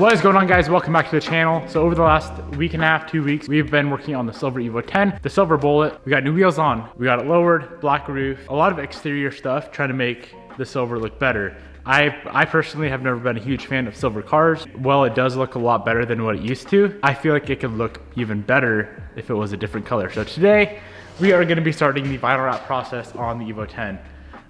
What is going on, guys? Welcome back to the channel. So over the last week and a half, 2 weeks, we've been working on the silver Evo 10, the silver bullet. We got new wheels on, we got it lowered, black roof, a lot of exterior stuff trying to make the silver look better. I personally have never been a huge fan of silver cars. Well, it does look a lot better than what it used to. I feel like it could look even better if it was a different color. So today we are gonna be starting the vinyl wrap process on the Evo 10.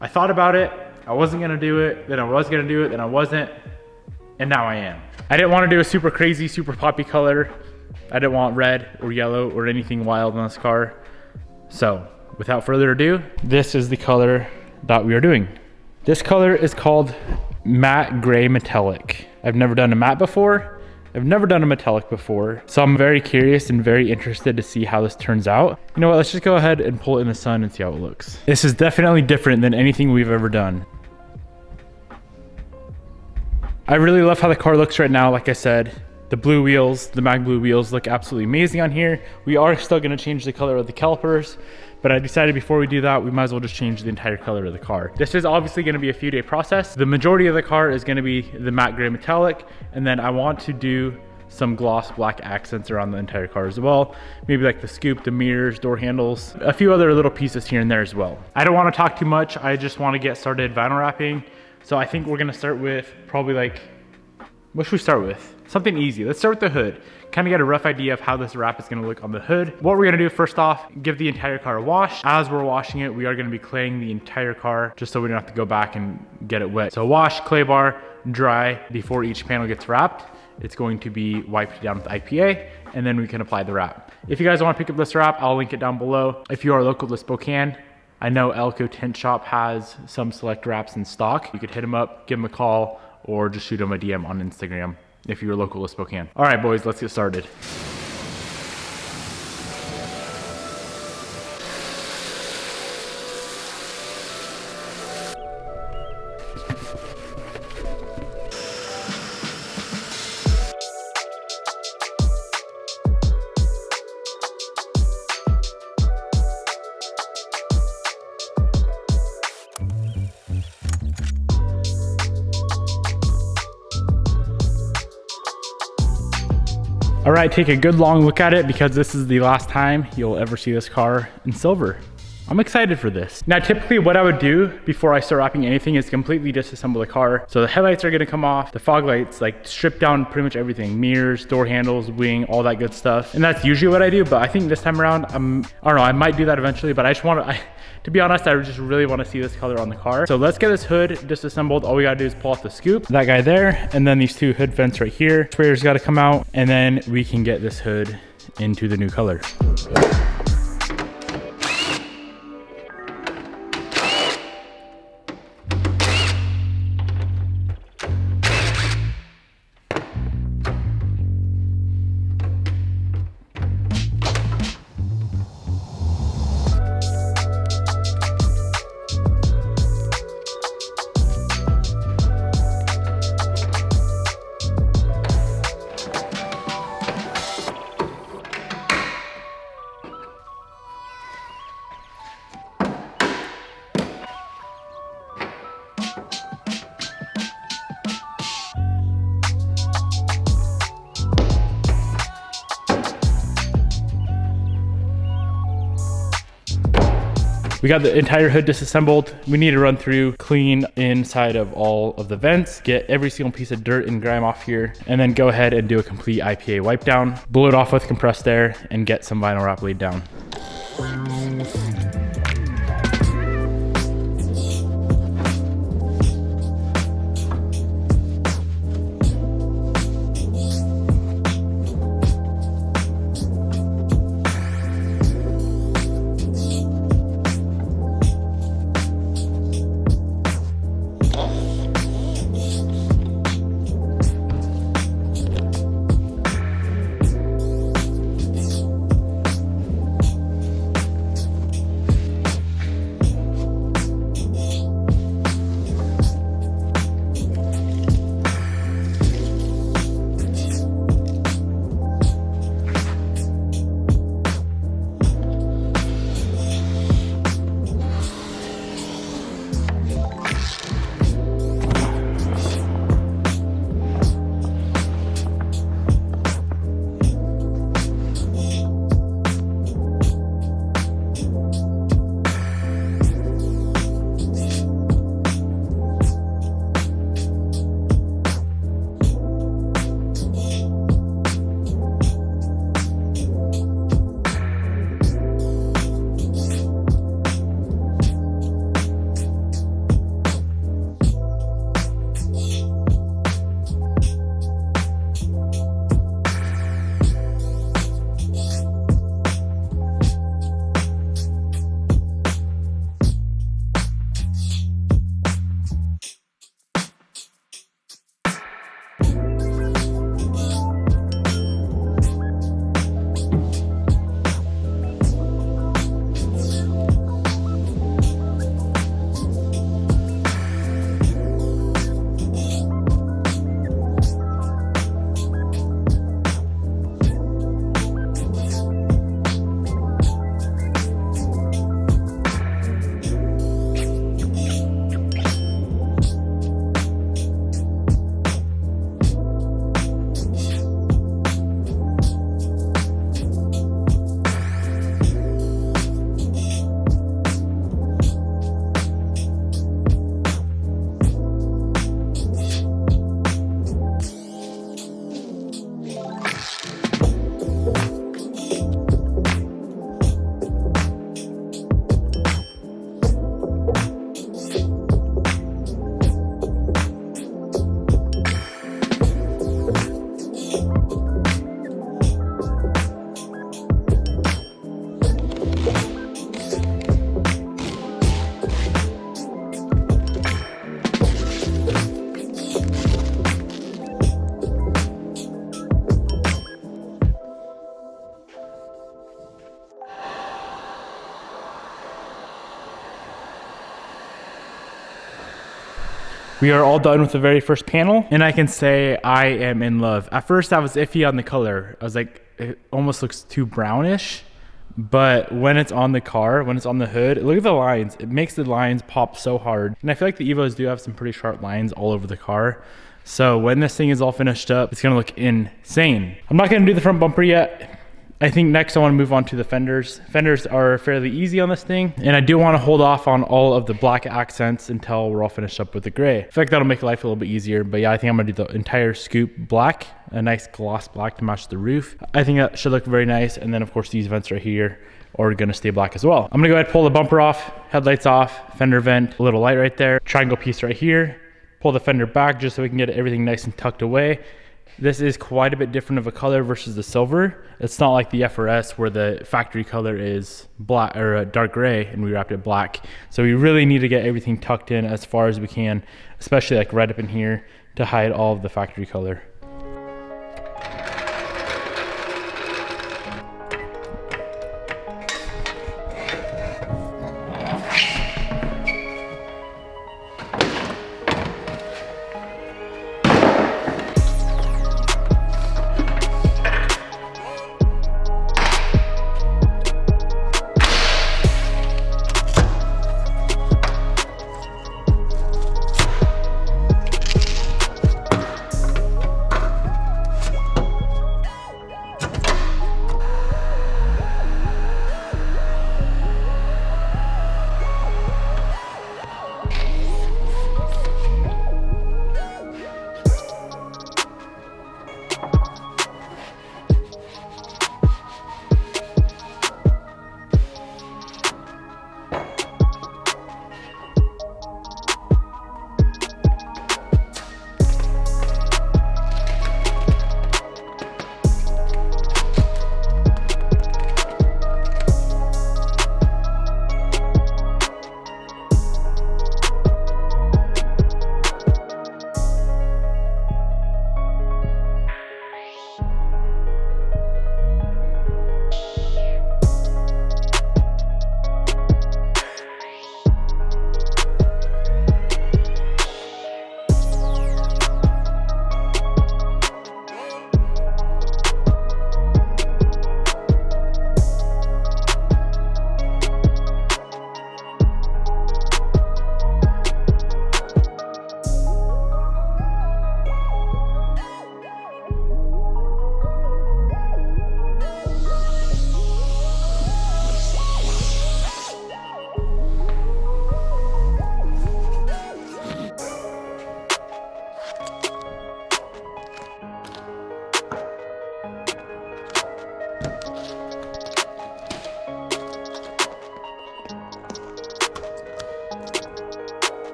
I thought about it, I wasn't gonna do it, then I was gonna do it, then I wasn't, and now I am. I didn't want to do a super crazy, super poppy color. I didn't want red or yellow or anything wild on this car. So without further ado, this is the color that we are doing. This color is called matte gray metallic. I've never done a matte before. I've never done a metallic before. So I'm very curious and very interested to see how this turns out. You know what, let's just go ahead and pull it in the sun and see how it looks. This is definitely different than anything we've ever done. I really love how the car looks right now. Like I said, the blue wheels, the mag blue wheels look absolutely amazing on here. We are still gonna change the color of the calipers, but I decided before we do that, we might as well just change the entire color of the car. This is obviously gonna be a few day process. The majority of the car is gonna be the matte gray metallic, and then I want to do some gloss black accents around the entire car as well. Maybe like the scoop, the mirrors, door handles, a few other little pieces here and there as well. I don't wanna talk too much. I just wanna get started vinyl wrapping. So I think we're gonna start with probably like, what should we start with? Something easy. Let's start with the hood. Kind of get a rough idea of how this wrap is gonna look on the hood. What we're gonna do first off, give the entire car a wash. As we're washing it, we are gonna be claying the entire car just so we don't have to go back and get it wet. So wash, clay bar, dry before each panel gets wrapped. It's going to be wiped down with IPA, and then we can apply the wrap. If you guys wanna pick up this wrap, I'll link it down below. If you are local to Spokane, I know Elko Tint Shop has some select wraps in stock. You could hit them up, give them a call, or just shoot them a DM on Instagram if you're local to Spokane. All right, boys, let's get started. All right, take a good long look at it because this is the last time you'll ever see this car in silver. I'm excited for this. Now, typically what I would do before I start wrapping anything is completely disassemble the car. So the headlights are gonna come off, the fog lights, like strip down pretty much everything, mirrors, door handles, wing, all that good stuff. And that's usually what I do, but I think this time around, I don't know, I might do that eventually, but I just wanna, to be honest, I just really wanna see this color on the car. So let's get this hood disassembled. All we gotta do is pull off the scoop, that guy there, and then these two hood vents right here. Sprayer's gotta come out, and then we can get this hood into the new color. We got the entire hood disassembled. We need to run through, clean inside of all of the vents, get every single piece of dirt and grime off here, and then go ahead and do a complete IPA wipe down, blow it off with compressed air, and get some vinyl wrap laid down. We are all done with the very first panel, and I can say I am in love. At first I was iffy on the color. I was like, it almost looks too brownish, but when it's on the car, when it's on the hood, look at the lines. It makes the lines pop so hard. And I feel like the Evos do have some pretty sharp lines all over the car. So when this thing is all finished up, it's gonna look insane. I'm not gonna do the front bumper yet. I think next I want to move on to the fenders. Fenders are fairly easy on this thing, and I do want to hold off on all of the black accents until we're all finished up with the gray. I feel like that'll make life a little bit easier, but yeah, I think I'm gonna do the entire scoop black, a nice gloss black to match the roof. I think that should look very nice, and then of course these vents right here are gonna stay black as well. I'm gonna go ahead and pull the bumper off, headlights off, fender vent, a little light right there, triangle piece right here, pull the fender back just so we can get everything nice and tucked away. This is quite a bit different of a color versus the silver. It's not like the FRS where the factory color is black or dark gray and we wrapped it black. So we really need to get everything tucked in as far as we can, especially like right up in here to hide all of the factory color.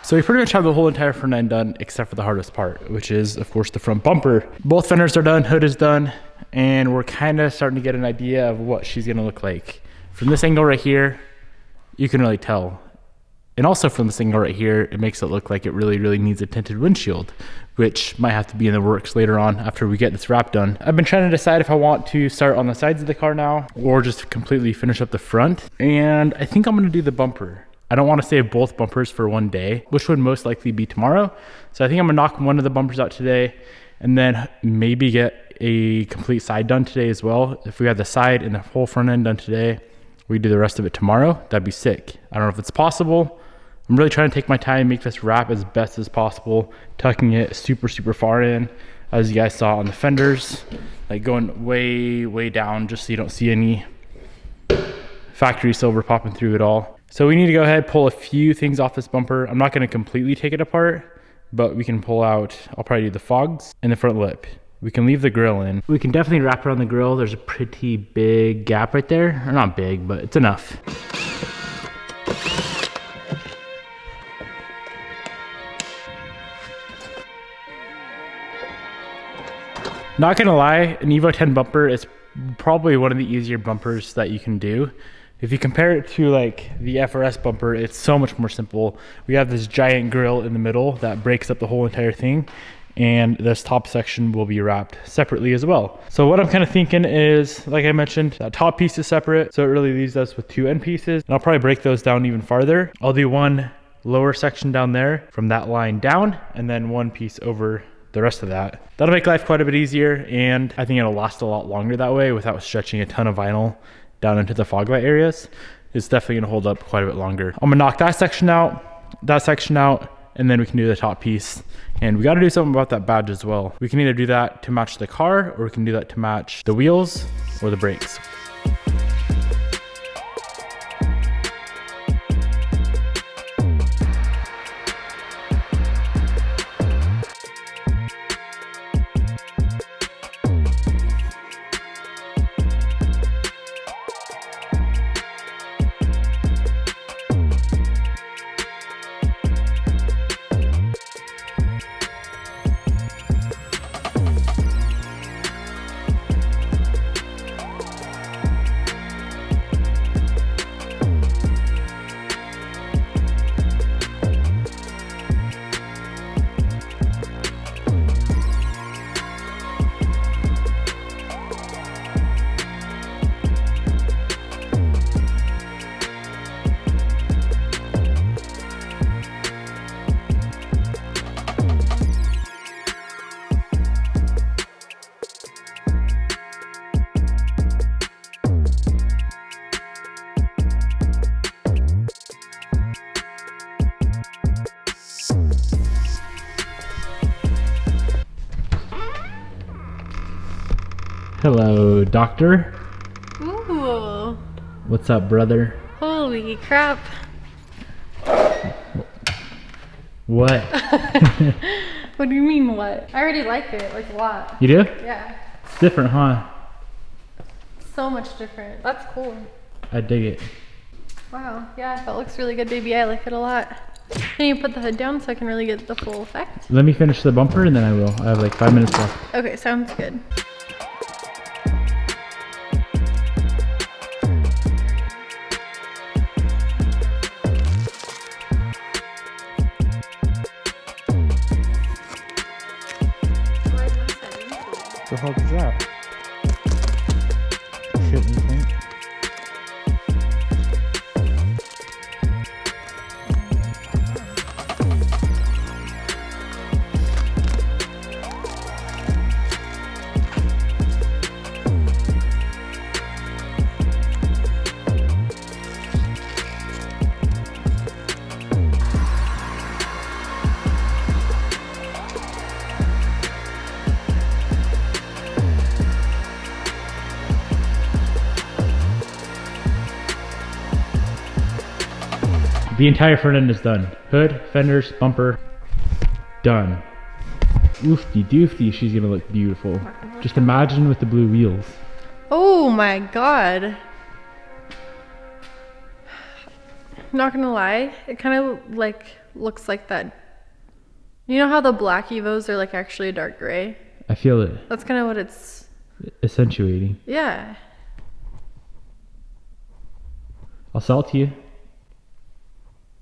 So we pretty much have the whole entire front end done except for the hardest part, which is of course the front bumper. Both fenders are done, hood is done, and we're kind of starting to get an idea of what she's gonna look like. From this angle right here, you can really tell. And also from this angle right here, it makes it look like it really needs a tinted windshield, which might have to be in the works later on after we get this wrap done. I've been trying to decide if I want to start on the sides of the car now or just completely finish up the front. And I think I'm gonna do the bumper. I don't want to save both bumpers for one day, which would most likely be tomorrow. So I think I'm gonna knock one of the bumpers out today and then maybe get a complete side done today as well. If we have the side and the whole front end done today, we do the rest of it tomorrow. That'd be sick. I don't know if it's possible. I'm really trying to take my time, make this wrap as best as possible, tucking it super far in. as you guys saw on the fenders, like going way down, just so you don't see any factory silver popping through at all. So we need to go ahead, pull a few things off this bumper. I'm not going to completely take it apart, but we can pull out, I'll probably do the fogs and the front lip. We can leave the grill in. We can definitely wrap around the grill. There's a pretty big gap right there. Or not big, but it's enough. Not gonna lie, an Evo 10 bumper is probably one of the easier bumpers that you can do. If you compare it to like the FRS bumper, it's so much more simple. We have this giant grill in the middle that breaks up the whole entire thing, and this top section will be wrapped separately as well. So what I'm kind of thinking is, like I mentioned, that top piece is separate, so it really leaves us with two end pieces. And I'll probably break those down even farther. I'll do one lower section down there from that line down, and then one piece over the rest of that. That'll make life quite a bit easier, and I think it'll last a lot longer that way without stretching a ton of vinyl down into the fog light areas. It's definitely gonna hold up quite a bit longer. I'm gonna knock that section out, and then we can do the top piece. And we gotta do something about that badge as well. We can either do that to match the car, or we can do that to match the wheels or the brakes. Hello, doctor. Ooh. What's up, brother? Holy crap. What? What do you mean, what? I already like it, like a lot. You do? Yeah. It's different, huh? So much different. That's cool. I dig it. Wow. Yeah, that looks really good, baby. I like it a lot. Can you put the hood down so I can really get the full effect? Let me finish the bumper and then I will. I have like 5 minutes left. Okay, sounds good. The fuck is that? Shit in the paint. The entire front end is done. Hood, fenders, bumper, done. Oofty doofty, she's gonna look beautiful. Just imagine with the blue wheels. Oh my god. Not gonna lie, it kind of like looks like that. You know how the black Evos are like actually a dark gray? I feel it. That's kind of what it's accentuating. Yeah. I'll sell it to you.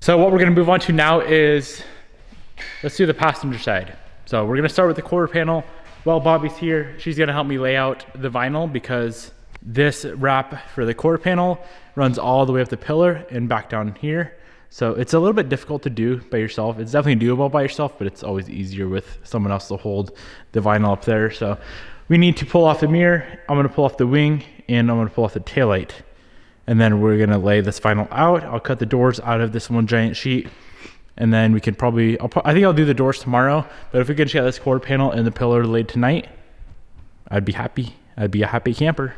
So what we're gonna move on to now is, let's do the passenger side. So we're gonna start with the quarter panel. While Bobby's here, she's gonna help me lay out the vinyl because this wrap for the quarter panel runs all the way up the pillar and back down here. So it's a little bit difficult to do by yourself. It's definitely doable by yourself, but it's always easier with someone else to hold the vinyl up there. So we need to pull off the mirror. I'm gonna pull off the wing and I'm gonna pull off the taillight. And then we're gonna lay this vinyl out. I'll cut the doors out of this one giant sheet And then we can probably, I think I'll do the doors tomorrow, but if we can get this quarter panel and the pillar laid tonight, I'd be happy. I'd be a happy camper.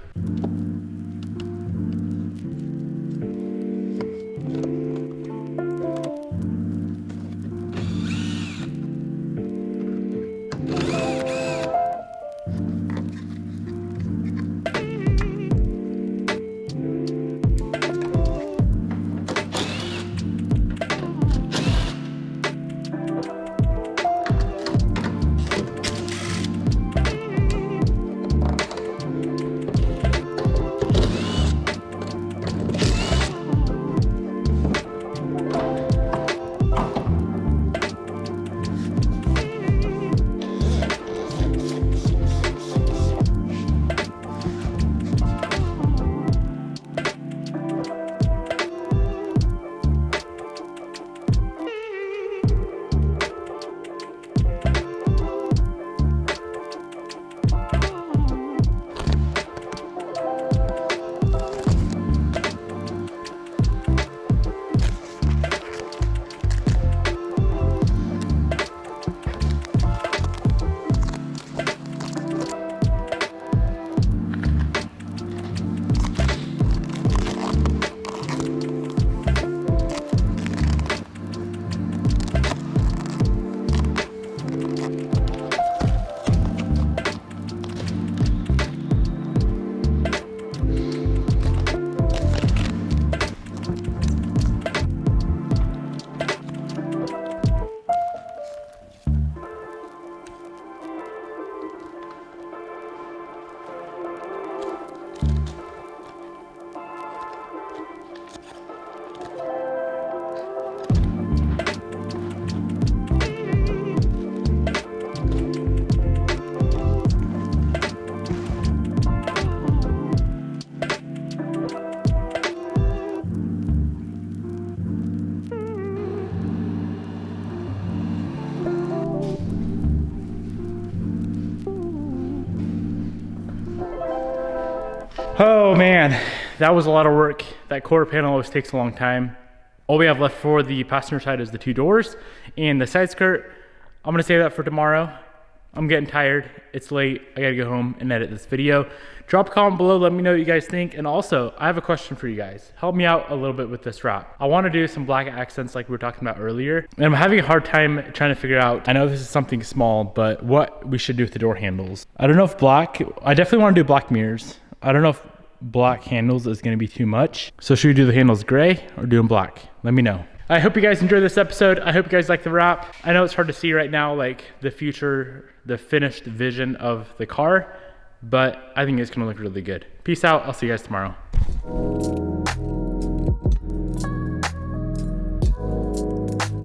Oh man, that was a lot of work. That quarter panel always takes a long time. All we have left for the passenger side is the two doors and the side skirt. I'm gonna save that for tomorrow. I'm getting tired, it's late, I gotta go home and edit this video. Drop a comment below, let me know what you guys think. And also, I have a question for you guys. Help me out a little bit with this wrap. I wanna do some black accents like we were talking about earlier. And I'm having a hard time trying to figure out, I know this is something small, but what we should do with the door handles. I don't know if black, I definitely wanna do black mirrors. I don't know if black handles is gonna be too much. So should we do the handles gray or do them black? Let me know. I hope you guys enjoyed this episode. I hope you guys like the wrap. I know it's hard to see right now, like the future, the finished vision of the car, but I think it's gonna look really good. Peace out, I'll see you guys tomorrow.